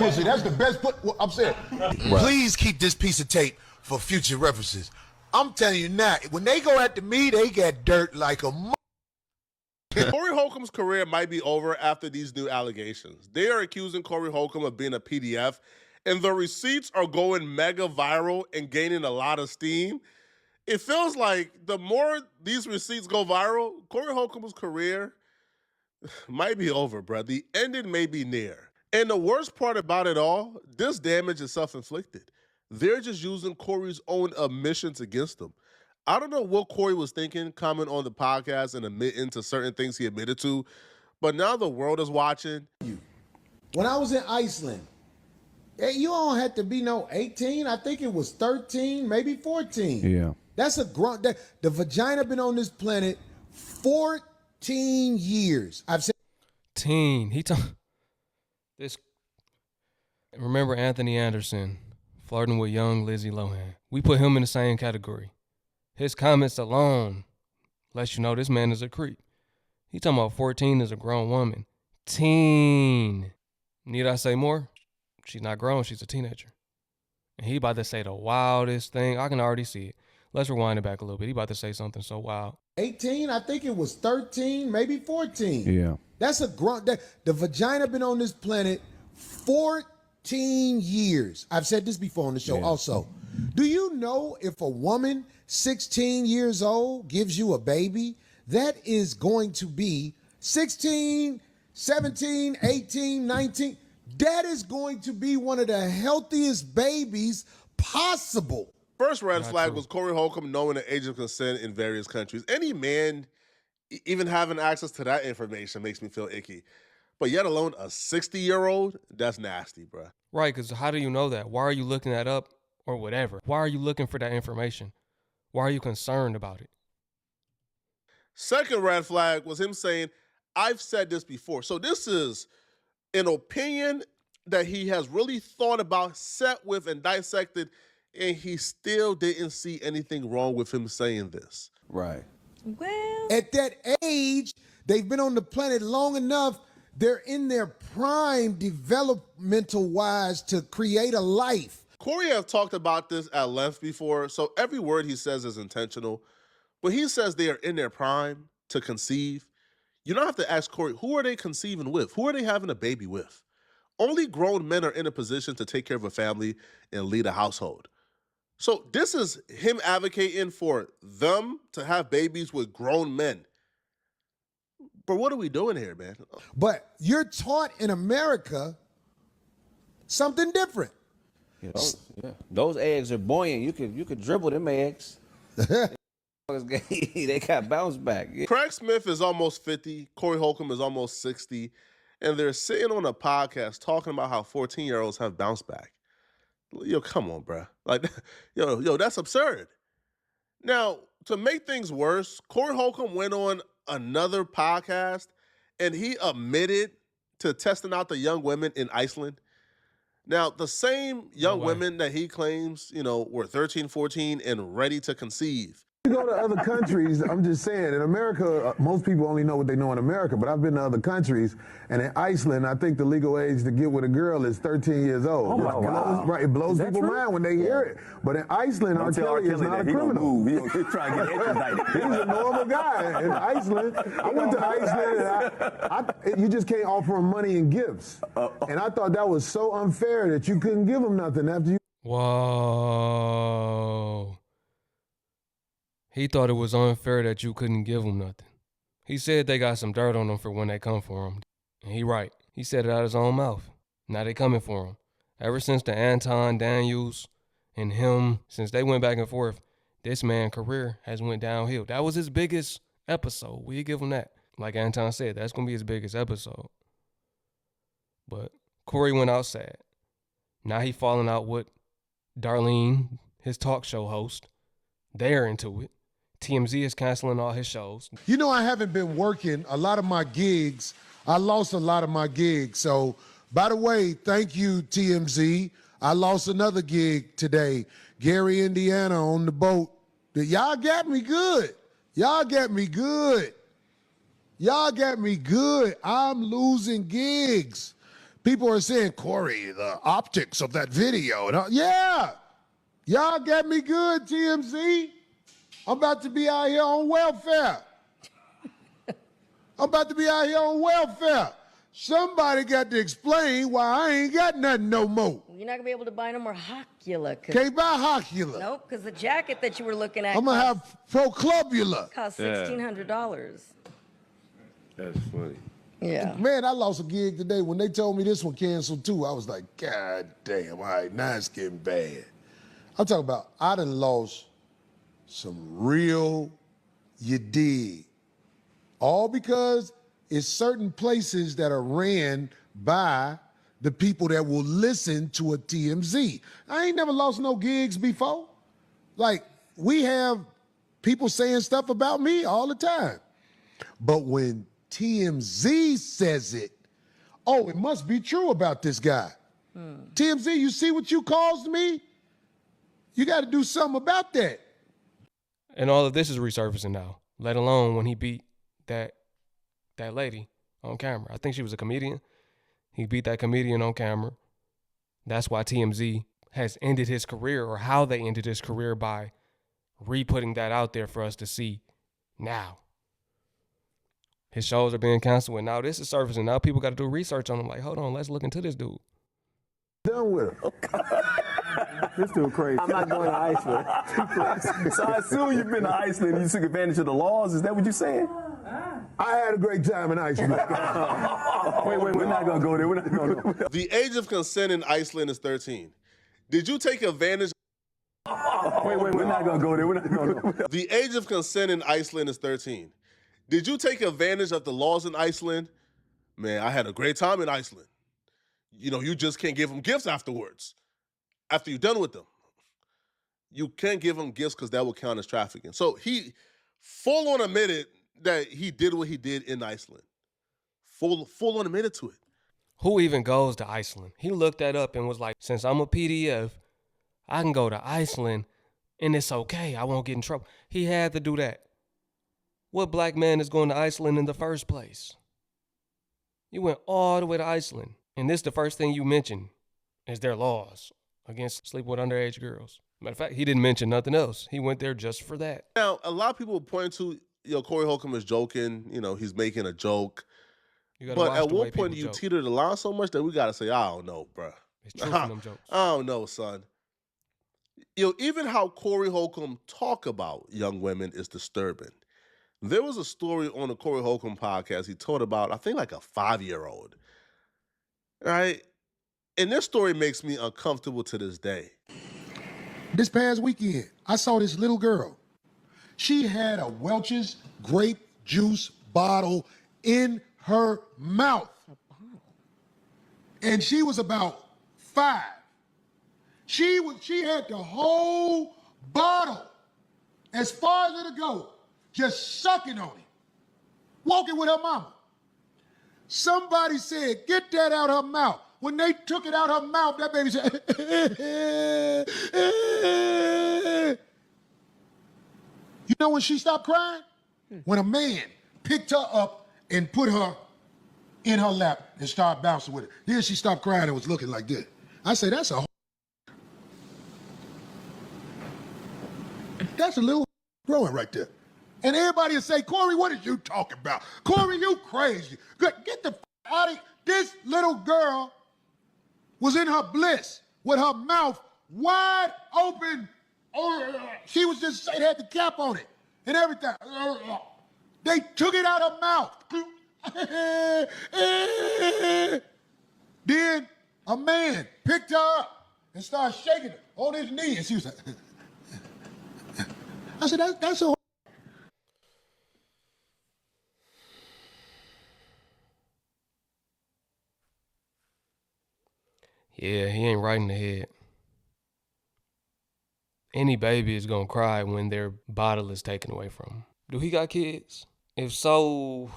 pussy. That's the best well, I'm saying. Right. Please keep this piece of tape for future references. I'm telling you now, when they go after me, they get dirt like a Corey Holcomb's career might be over after these new allegations. They are accusing Corey Holcomb of being a PDF, and the receipts are going mega viral and gaining a lot of steam. It feels like the more these receipts go viral, Corey Holcomb's career might be over, bro. The ending may be near. And the worst part about it all, this damage is self-inflicted. They're just using Corey's own admissions against him. I don't know what Corey was thinking coming on the podcast and admitting to certain things he admitted to, but now the world is watching. When I was in Iceland, you don't have to be no 18. I think it was 13, maybe 14. Yeah. That's a grunt. The vagina been on this planet 14 years. I've said. He this. Remember Anthony Anderson flirting with young Lizzie Lohan? We put him in the same category. His comments alone lets you know this man is a creep. He talking about 14 is a grown woman. Teen. Need I say more? She's not grown. She's a teenager. And he about to say the wildest thing. I can already see it. Let's rewind it back a little bit. He about to say something so wild. 18, I think it was 13, maybe 14. Yeah. That's a grunt. The vagina been on this planet 14 years. I've said this before on the show also. Do you know if a woman 16 years old gives you a baby, that is going to be 16, 17, 18, 19. That is going to be one of the healthiest babies possible. First red flag was Corey Holcomb knowing the age of consent in various countries. Any man even having access to that information makes me feel icky. But yet alone a 60-year-old, that's nasty, bro. Right, because how do you know that? Why are you looking that up or whatever? Why are you looking for that information? Why are you concerned about it? Second red flag was him saying, I've said this before. So this is an opinion that he has really thought about, sat with, and dissected, and he still didn't see anything wrong with him saying this. Right. Well, at that age, they've been on the planet long enough. They're in their prime developmental-wise to create a life. Corey has talked about this at length before, so every word he says is intentional. But he says they are in their prime to conceive. You don't have to ask Corey, who are they conceiving with? Who are they having a baby with? Only grown men are in a position to take care of a family and lead a household. So this is him advocating for them to have babies with grown men. But what are we doing here, man? But you're taught in America something different. Those eggs are buoyant. You could dribble them eggs. They got bounce back. Craig Smith is almost 50. Corey Holcomb is almost 60. And they're sitting on a podcast talking about how 14-year-olds have bounce back. Yo, come on, bro. Like, yo, that's absurd. Now, to make things worse, Corey Holcomb went on another podcast and he admitted to testing out the young women in Iceland. Now, the same young women that he claims, were 13, 14 and ready to conceive. You go to other countries, I'm just saying, in America, most people only know what they know in America, but I've been to other countries, and in Iceland, I think the legal age to get with a girl is 13 years old. Oh, my God. Right, it blows people's mind when they hear it. But in Iceland, R. Kelly is not a criminal. He's trying to get extradited. He's a normal guy in Iceland. I went to Iceland, and you just can't offer him money and gifts. And I thought that was so unfair that you couldn't give him nothing after you. Whoa. He thought it was unfair that you couldn't give him nothing. He said they got some dirt on him for when they come for him. And he right. He said it out of his own mouth. Now they coming for him. Ever since the Anton Daniels and him, since they went back and forth, this man's career has went downhill. That was his biggest episode. We give him that. Like Anton said, that's going to be his biggest episode. But Corey went out sad. Now he falling out with Darlene, his talk show host. They're into it. TMZ is canceling all his shows. I haven't been working a lot of my gigs. I lost a lot of my gigs. So, by the way, thank you, TMZ. I lost another gig today. Gary, Indiana on the boat. Y'all got me good. Y'all got me good. Y'all got me good. I'm losing gigs. People are saying, Corey, the optics of that video. And yeah, y'all got me good, TMZ. I'm about to be out here on welfare. Somebody got to explain why I ain't got nothing no more. You're not gonna be able to buy no more Hocula. Can't buy Hocula. Nope, because the jacket that you were looking at I'm gonna have Proclubula. cost $1,600. That's funny. Yeah. Man, I lost a gig today. When they told me this one canceled too, I was like, God damn, all right, now it's getting bad. I'm talking about, I done lost some real, you dig. All because it's certain places that are ran by the people that will listen to a TMZ. I ain't never lost no gigs before. Like, we have people saying stuff about me all the time. But when TMZ says it, oh, it must be true about this guy. TMZ, you see what you caused me? You got to do something about that. And all of this is resurfacing now, let alone when he beat that lady on camera. I think she was a comedian. He beat that comedian on camera. That's why TMZ has ended his career, or how they ended his career, by re-putting that out there for us to see now. His shows are being canceled, and now this is surfacing. Now people got to do research on him. Like, hold on, let's look into this dude. Done with him. This dude crazy. I'm not going to Iceland. So I assume you've been to Iceland and you took advantage of the laws. Is that what you're saying? I had a great time in Iceland. Wait, we're not going to go there. We're not going to go there. The age of consent in Iceland is 13. Did you take advantage? Wait, we're not going to go there. We're not going to go there. The age of consent in Iceland is 13. Did you take advantage of the laws in Iceland? Man, I had a great time in Iceland. You know, you just can't give them gifts afterwards, after you're done with them. You can't give them gifts because that will count as trafficking. So he full on admitted that he did what he did in Iceland. Full on admitted to it. Who even goes to Iceland? He looked that up and was like, since I'm a PDF, I can go to Iceland and it's okay. I won't get in trouble. He had to do that. What black man is going to Iceland in the first place? You went all the way to Iceland. And this the first thing you mentioned is their laws against sleeping with underage girls. Matter of fact, he didn't mention nothing else. He went there just for that. Now, a lot of people point to, Corey Holcomb is joking. He's making a joke. But at one point, you teetered the line so much that we got to say, I don't know, bro. It's true from them jokes. I don't know, son. Even how Corey Holcomb talk about young women is disturbing. There was a story on the Corey Holcomb podcast he told about, I think, like a 5-year-old. Right? And this story makes me uncomfortable to this day. This past weekend, I saw this little girl. She had a Welch's grape juice bottle in her mouth. And she was about 5. She had the whole bottle, as far as it'll go, just sucking on it, walking with her mama. Somebody said, get that out her mouth. When they took it out her mouth, that baby said, You know when she stopped crying? When a man picked her up and put her in her lap and started bouncing with her. Then she stopped crying and was looking like this. I say, that's a little growing right there. And everybody will say, Corey, what are you talking about? Corey, you crazy. Get the out of here. This little girl was in her bliss with her mouth wide open. She was just, it had the cap on it and everything. They took it out of her mouth. Then a man picked her up and started shaking her on his knee. And she was like, I said, that's a Yeah, he ain't right in the head. Any baby is gonna cry when their bottle is taken away from them. Do he got kids? If so,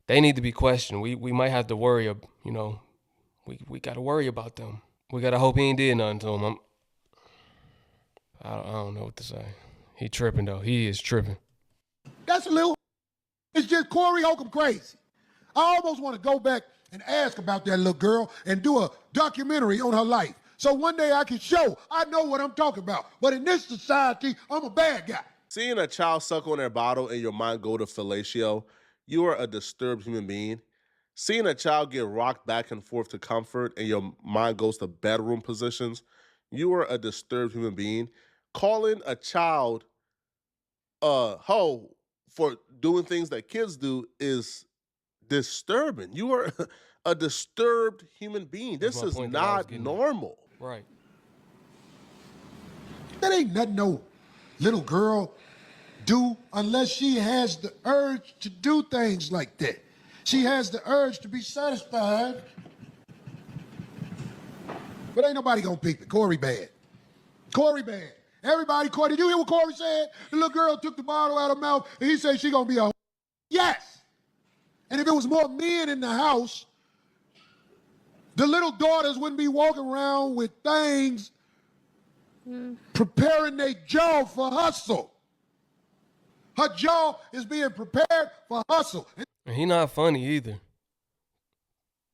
they need to be questioned. We might have to worry, we got to worry about them. We got to hope he ain't did nothing to him. I don't know what to say. He tripping, though. He is tripping. That's a little, it's just Corey Holcomb crazy. I almost want to go back and ask about that little girl and do a documentary on her life. So one day I can show I know what I'm talking about. But in this society, I'm a bad guy. Seeing a child suck on their bottle and your mind go to fellatio, you are a disturbed human being. Seeing a child get rocked back and forth to comfort and your mind goes to bedroom positions, you are a disturbed human being. Calling a child a hoe for doing things that kids do is disturbing. You are a disturbed human being. That's This my is point that I was not getting at. normal. Right. That ain't nothing no little girl do unless she has the urge to do things like that. She has the urge to be satisfied. But ain't nobody gonna peep it. Corey bad. Corey bad. Everybody, Corey, did you hear what Corey said? The little girl took the bottle out of her mouth and he said she gonna be a yes. And if it was more men in the house, the little daughters wouldn't be walking around with things preparing their jaw for hustle. Her jaw is being prepared for hustle. And he not funny either.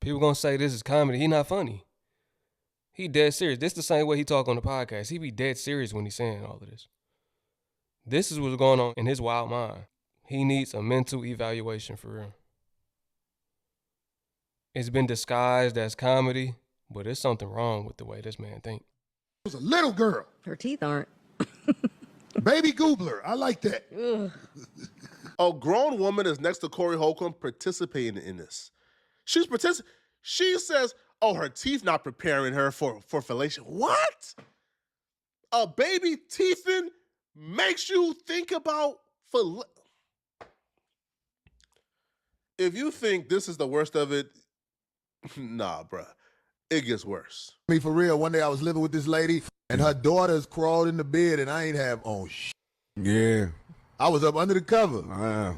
People gonna say this is comedy. He not funny. He dead serious. This the same way he talk on the podcast. He be dead serious when he's saying all of this. This is what's going on in his wild mind. He needs a mental evaluation for real. It's been disguised as comedy, but there's something wrong with the way this man think. It was a little girl. Her teeth aren't. Baby Goobler. I like that. A grown woman is next to Corey Holcomb participating in this. She says, oh, her teeth not preparing her for fellatio. What? A baby teething makes you think about If you think this is the worst of it, nah, bruh. It gets worse. Me for real. One day I was living with this lady, and her daughters crawled in the bed, and I ain't have on shit. Yeah. I was up under the cover, Wow.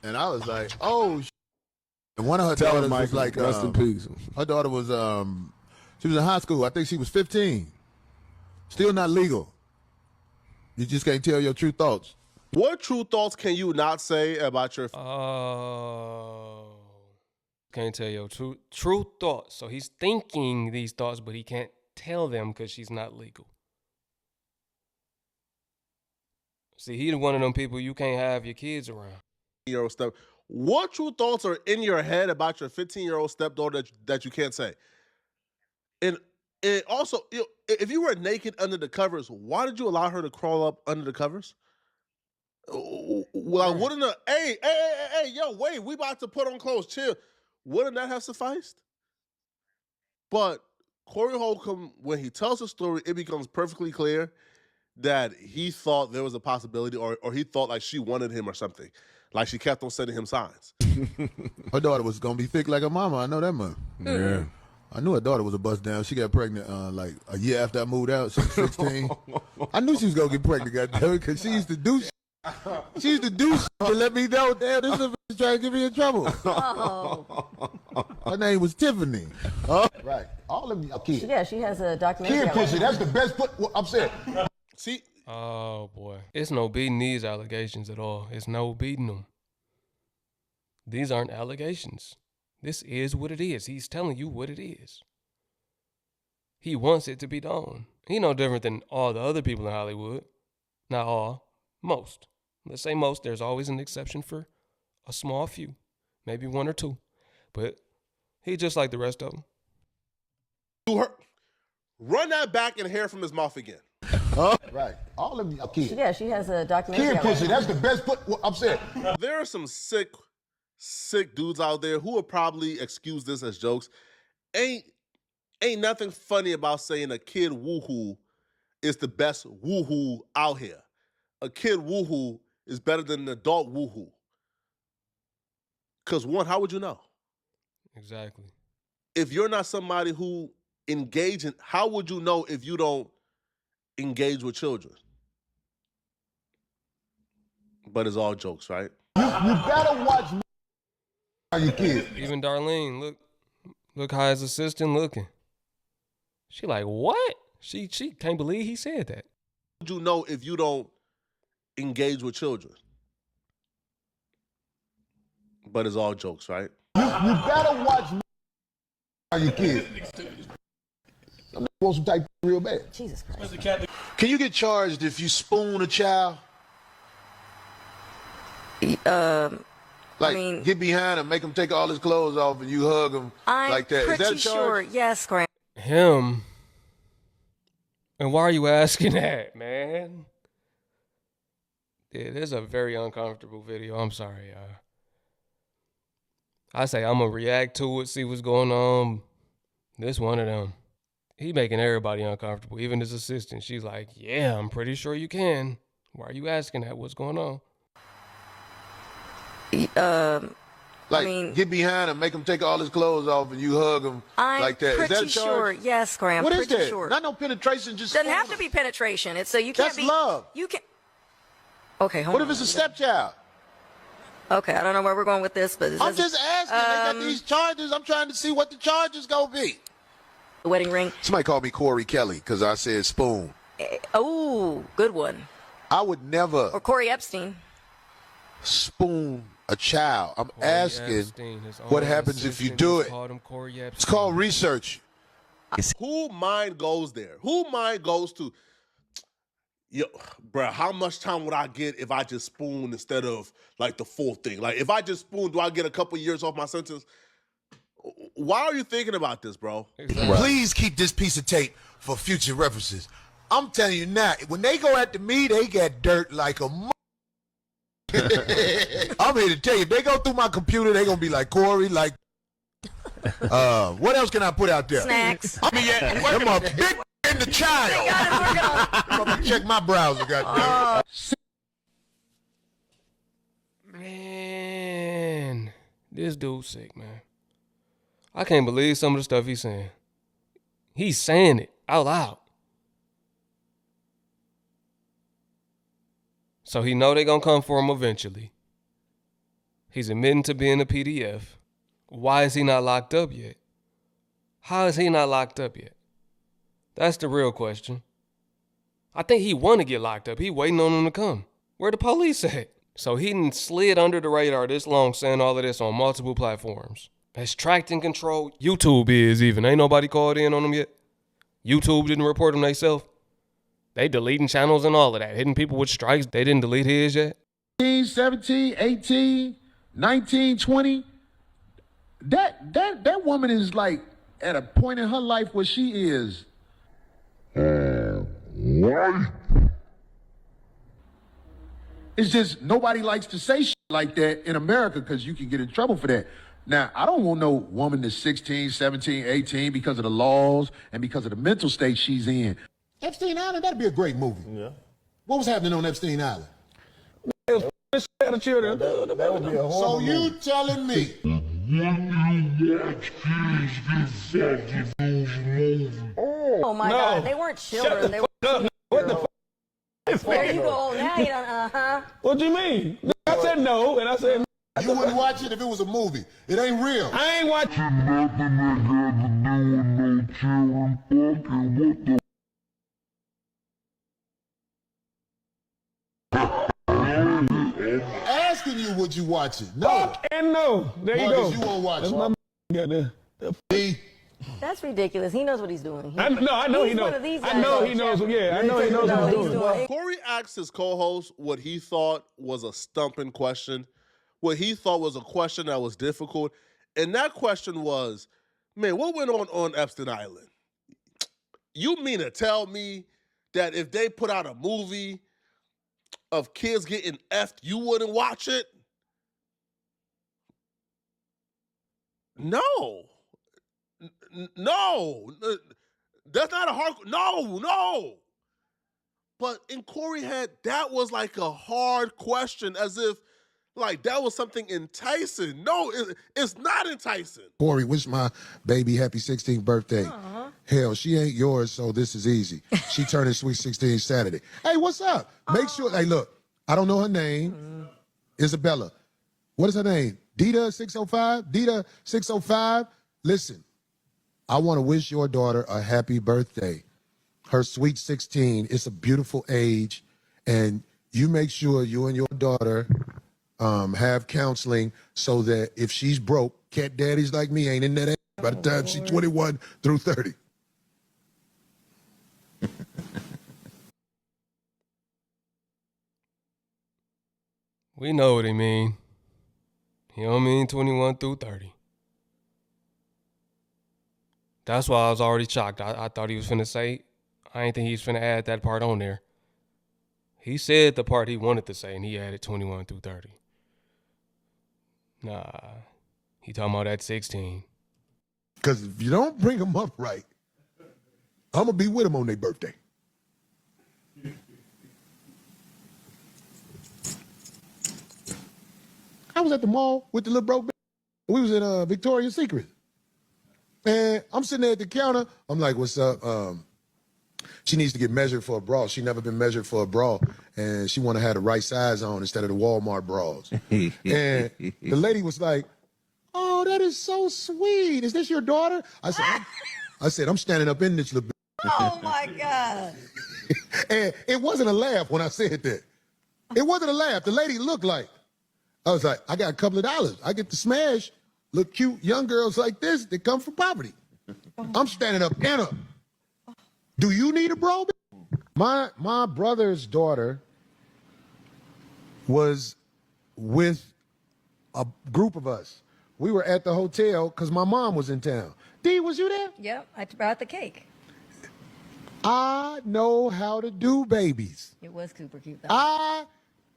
and I was like, oh shit. And one of her Tell daughters him, was Michael. like, Rest in peace. her daughter was, she was in high school. I think she was 15. Still not legal. You just can't tell your true thoughts. What true thoughts can you not say about your Can't tell your true thoughts. So he's thinking these thoughts, but he can't tell them because she's not legal. See, he's one of them people you can't have your kids around. 15-year-old step? What true thoughts are in your head about your 15-year-old stepdaughter that you can't say? And also, if you were naked under the covers, why did you allow her to crawl up under the covers? Well, wouldn't hey, yo, wait, we about to put on clothes, chill. Wouldn't that have sufficed? But Corey Holcomb, when he tells the story, it becomes perfectly clear that he thought there was a possibility or he thought like she wanted him or something. Like she kept on sending him signs. Her daughter was going to be thick like her mama. I know that much. Yeah. I knew her daughter was a bust down. She got pregnant like a year after I moved out. She was 16. I knew she was going to get pregnant, goddammit, because she used to do shit. She used to do shit to let me know, damn, this is a bitch trying to get me in trouble. Oh. Her name was Tiffany. Right. All of y'all kids. Yeah, she has a documentary. Kid I watched. pussy, that's the best I'm saying. See, Oh, boy. It's no beating these allegations at all. It's no beating them. These aren't allegations. This is what it is. He's telling you what it is. He wants it to be done. He no different than all the other people in Hollywood. Not all. Most. Let's say most. There's always an exception for a small few. Maybe one or two. But he just like the rest of them. Run that back and hair from his mouth again. Right. All of y'all kids. Yeah, she has a documentary. Kid I watched. pussy, that's the best I'm saying. There are some sick dudes out there who would probably excuse this as jokes. Ain't nothing funny about saying a kid woohoo is the best woohoo out here. A kid woohoo is better than an adult woohoo. Because one, how would you know? Exactly. If you're not somebody who engage in, how would you know if you don't engage with children? But it's all jokes, right? You better watch your kids. Even Darlene, look how his assistant looking. She like, what? She can't believe he said that. How would you know if you don't engage with children? But it's all jokes, right? You better watch your kid. I want some type real bad. Jesus Christ. Can you get charged if you spoon a child? Like, get behind him, make him take all his clothes off, and you hug him like that. Is that a pretty sure, charge? yes, Graham. Him? And why are you asking that, man? Yeah, this is a very uncomfortable video. I'm sorry, y'all. I say I'm going to react to it, see what's going on. This one of them. He making everybody uncomfortable, even his assistant. She's like, yeah, I'm pretty sure you can. Why are you asking that? What's going on? Like, get behind him, make him take all his clothes off, and you hug him like that. Is that a Pretty charge? sure, yes, Graham. What is pretty that? Sure. Not no penetration, just Doesn't have spoon to him. be penetration. It's so you can't That's be. love. You can. Okay, hold What on. if it's a stepchild? Okay, I don't know where we're going with this, but I'm just asking. They got these charges. I'm trying to see what the charges gonna be. the wedding ring. Somebody called me Corey Kelly because I said spoon. Oh, good one. I would never Or Corey Epstein. spoon a child. I'm Corey asking Epstein, his what own happens if you assistant do just it. called him Corey Epstein. It's called research. Who mind goes there? Who mind goes to, yo, bruh, how much time would I get if I just spoon instead of like the full thing? Like if I just spoon, do I get a couple years off my sentence? Why are you thinking about this, bro? Exactly. Please keep this piece of tape for future references. I'm telling you now, when they go after me, they get dirt like a I'm here to tell you, if they go through my computer, they gonna be like Corey, like what else can I put out there? Snacks. I mean, yeah, them a big in the child. I'm gonna check my browser, goddamn. Man, this dude's sick, man. I can't believe some of the stuff he's saying. He's saying it out loud. So he know they gonna come for him eventually. He's admitting to being a PDF. Why is he not locked up yet? How is he not locked up yet? That's the real question. I think he want to get locked up. He waiting on him to come. Where the police at? So he done slid under the radar this long, saying all of this on multiple platforms. Has tracked and controlled. YouTube is even. Ain't nobody called in on him yet. YouTube didn't report him themselves. They deleting channels and all of that. Hitting people with strikes. They didn't delete his yet. 17, 18, 19, 20. That woman is like at a point in her life where she is. What? It's just nobody likes to say shit like that in America because you can get in trouble for that. Now, I don't want no woman that's 16, 17, 18 because of the laws and because of the mental state she's in. Epstein Island, that'd be a great movie. Yeah. What was happening on Epstein Island? The children. That would be a horrible movie. You telling me? Oh my God, they weren't children. They were. What the f***? There you go. Now you don't. What do you mean? I said no, and I said You wouldn't watch it if it was a movie. It ain't real. I ain't watching. Asking you, would you watch it? No. Fuck and no. There you Marcus, go. you won't watch That's it. my goddamn. See? That's ridiculous. He knows what he's doing. I know he He's knows. one of these I guys know on he knows. Jeopardy. Yeah, I know he knows what he's doing. Corey asked his co-host what he thought was a stumping question, what he thought was a question that was difficult. And that question was, man, what went on Epstein Island? You mean to tell me that if they put out a movie of kids getting effed, you wouldn't watch it? No. No. That's not a hard... No. But in Corey head, that was like a hard question, as if like that was something enticing. No, it's not enticing. Corey, wish my baby happy 16th birthday. Hell, she ain't yours, so this is easy. She turning sweet 16 Saturday. Hey, what's up? Make sure, hey, look, I don't know her name. Isabella. What is her name? Dita 605? Dita 605? Listen, I want to wish your daughter a happy birthday. Her sweet 16. It's a beautiful age. And you make sure you and your daughter have counseling so that if she's broke, cat daddies like me ain't in that by the time she's 21 through 30. We know what he mean. He don't mean 21 through 30. That's why I was already shocked. I thought he was finna say, I ain't think he was finna add that part on there. He said the part he wanted to say, and he added 21 through 30. Nah, he talking about that 16. Because if you don't bring them up right, I'm going to be with them on their birthday. I was at the mall with the little broke. We was in Victoria's Secret. And I'm sitting there at the counter. I'm like, what's up? She needs to get measured for a bra. She never been measured for a bra. And she want to have the right size on instead of the Walmart bras. And the lady was like, oh, that is so sweet. Is this your daughter? I said, I'm standing up in this little Oh my God. And it wasn't a laugh when I said that. It wasn't a laugh. The lady looked like, I was like, I got a couple of dollars. I get to smash little cute young girls like this that come from poverty. I'm standing up in her. Do you need a bra? My brother's daughter was with a group of us. We were at the hotel because my mom was in town. Dee, was you there? Yep, I brought the cake. I know how to do babies. It was super cute though.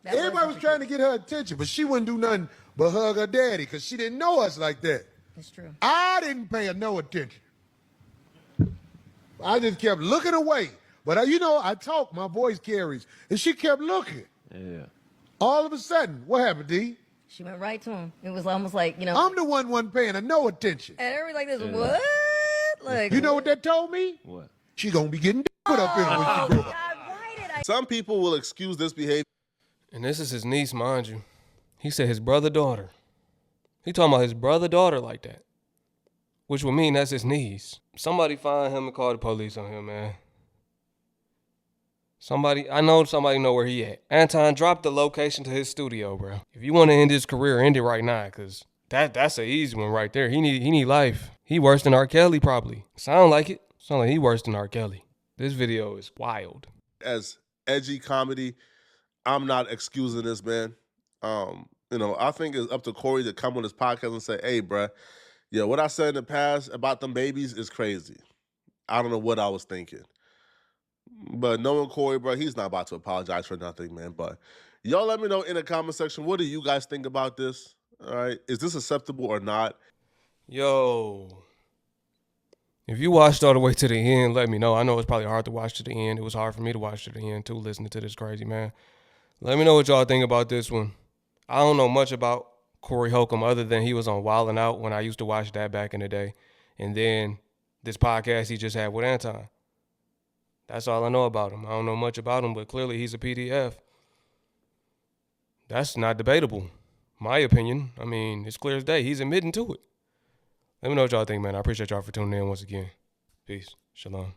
Everybody was trying to get her attention, but she wouldn't do nothing but hug her daddy because she didn't know us like that. It's true. I didn't pay her no attention. I just kept looking away. But I talk, my voice carries, and she kept looking. Yeah. All of a sudden, what happened, D? She went right to him. It was almost like, I'm the one wasn't paying her no attention. and everybody like this, what? Like, You know what that told me? What? She gonna be getting put up in her when she grow up. God, why did I? Some people will excuse this behavior. And this is his niece, mind you. He said his brother-daughter. He talking about his brother-daughter like that. Which would mean that's his niece. Somebody find him and call the police on him, man. I know somebody know where he at. Anton, drop the location to his studio, bro. If you want to end his career, end it right now, because that's an easy one right there. He need life. He worse than R. Kelly, probably. Sound like it. Sound like he worse than R. Kelly. This video is wild. As edgy comedy, I'm not excusing this, man. I think it's up to Corey to come on this podcast and say, hey, bruh, what I said in the past about them babies is crazy. I don't know what I was thinking. But knowing Corey, bro, he's not about to apologize for nothing, man. But y'all let me know in the comment section, what do you guys think about this? All right. Is this acceptable or not? Yo. If you watched all the way to the end, let me know. I know it's probably hard to watch to the end. It was hard for me to watch to the end, too, listening to this crazy man. Let me know what y'all think about this one. I don't know much about Corey Holcomb other than he was on Wild 'N Out when I used to watch that back in the day. And then this podcast he just had with Anton. That's all I know about him. I don't know much about him, but clearly he's a PDF. That's not debatable. My opinion. I mean, it's clear as day. He's admitting to it. Let me know what y'all think, man. I appreciate y'all for tuning in once again. Peace. Shalom.